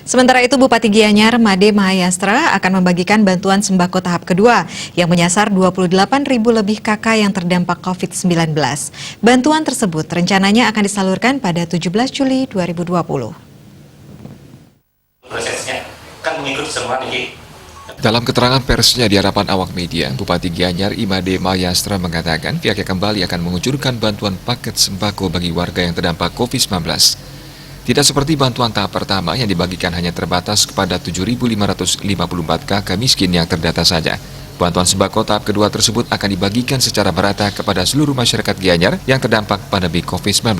Sementara itu, Bupati Gianyar, Made Mahayastra akan membagikan bantuan sembako tahap kedua yang menyasar 28.000 lebih KK yang terdampak COVID-19. Bantuan tersebut rencananya akan disalurkan pada 17 Juli 2020. Prosesnya kan mengikuti semua nih. Dalam keterangan persnya di hadapan awak media, Bupati Gianyar Made Mahayastra mengatakan pihaknya kembali akan mengucurkan bantuan paket sembako bagi warga yang terdampak COVID-19. Tidak seperti bantuan tahap pertama yang dibagikan hanya terbatas kepada 7.554 KK miskin yang terdata saja. Bantuan sembako tahap kedua tersebut akan dibagikan secara merata kepada seluruh masyarakat Gianyar yang terdampak pandemi COVID-19.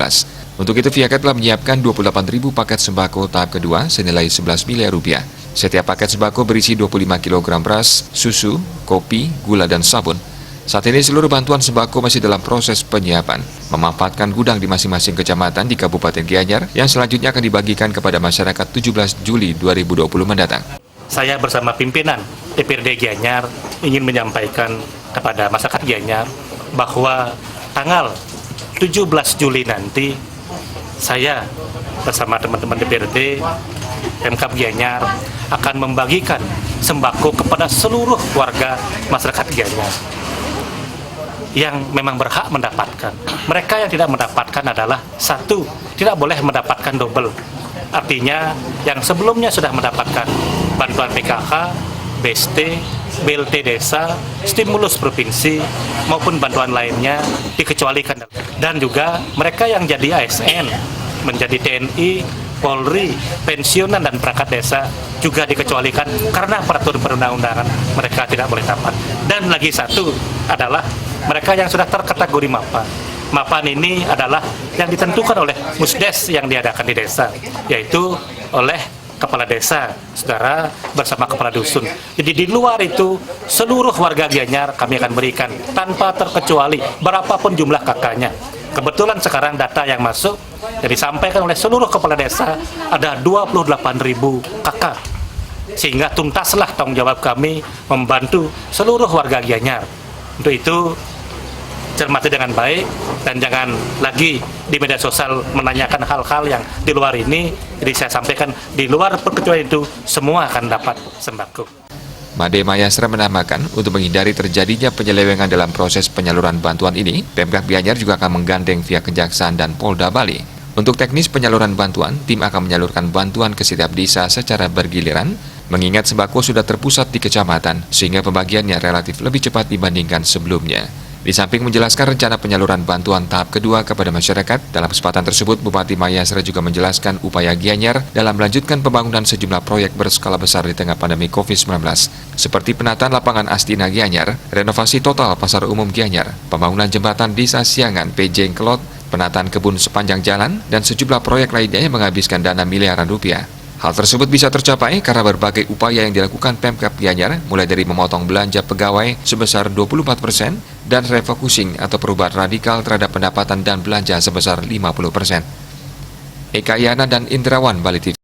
Untuk itu pihaknya telah menyiapkan 28.000 paket sembako tahap kedua senilai 11 miliar rupiah. Setiap paket sembako berisi 25 kg beras, susu, kopi, gula, dan sabun. Saat ini seluruh bantuan sembako masih dalam proses penyiapan, memanfaatkan gudang di masing-masing kecamatan di Kabupaten Gianyar yang selanjutnya akan dibagikan kepada masyarakat 17 Juli 2020 mendatang. Saya bersama pimpinan DPRD Gianyar ingin menyampaikan kepada masyarakat Gianyar bahwa tanggal 17 Juli nanti saya bersama teman-teman DPRD Pemkab Gianyar akan membagikan sembako kepada seluruh warga masyarakat Gianyar yang memang berhak mendapatkan. Mereka yang tidak mendapatkan adalah satu, tidak boleh mendapatkan double. Artinya yang sebelumnya sudah mendapatkan bantuan PKK, BST, BLT desa, stimulus provinsi maupun bantuan lainnya dikecualikan. Dan juga mereka yang jadi ASN, menjadi TNI, Polri, pensiunan dan perangkat desa juga dikecualikan karena peraturan perundang-undangan mereka tidak boleh dapat. Dan lagi satu adalah mereka yang sudah terkategori MAPA. MAPAN ini adalah yang ditentukan oleh Musdes yang diadakan di desa, yaitu oleh kepala desa, saudara bersama kepala dusun. Jadi di luar itu seluruh warga Gianyar kami akan berikan tanpa terkecuali berapapun jumlah kakaknya. Kebetulan sekarang data yang masuk yang disampaikan oleh seluruh kepala desa ada 28.000 kakak. Sehingga tuntaslah tanggung jawab kami membantu seluruh warga Gianyar. Untuk itu cermati dengan baik dan jangan lagi di media sosial menanyakan hal-hal yang di luar ini. Jadi saya sampaikan di luar perkecualian itu semua akan dapat sembako. Made Mahayastra menambahkan untuk menghindari terjadinya penyelewengan dalam proses penyaluran bantuan ini, Pemkab Gianyar juga akan menggandeng pihak Kejaksaan dan Polda Bali. Untuk teknis penyaluran bantuan, tim akan menyalurkan bantuan ke setiap desa secara bergiliran, mengingat sembako sudah terpusat di kecamatan, sehingga pembagiannya relatif lebih cepat dibandingkan sebelumnya. Di samping menjelaskan rencana penyaluran bantuan tahap kedua kepada masyarakat, dalam kesempatan tersebut Bupati Mahayastra juga menjelaskan upaya Gianyar dalam melanjutkan pembangunan sejumlah proyek berskala besar di tengah pandemi COVID-19, seperti penataan lapangan Astina Gianyar, renovasi total pasar umum Gianyar, pembangunan jembatan Desa Siangan PJ Kelot, penataan kebun sepanjang jalan, dan sejumlah proyek lainnya yang menghabiskan dana miliaran rupiah. Hal tersebut bisa tercapai karena berbagai upaya yang dilakukan Pemkab Gianyar, mulai dari memotong belanja pegawai sebesar 24% dan refocusing atau perubahan radikal terhadap pendapatan dan belanja sebesar 50%. Eka Yana dan Indrawan, Bali TV.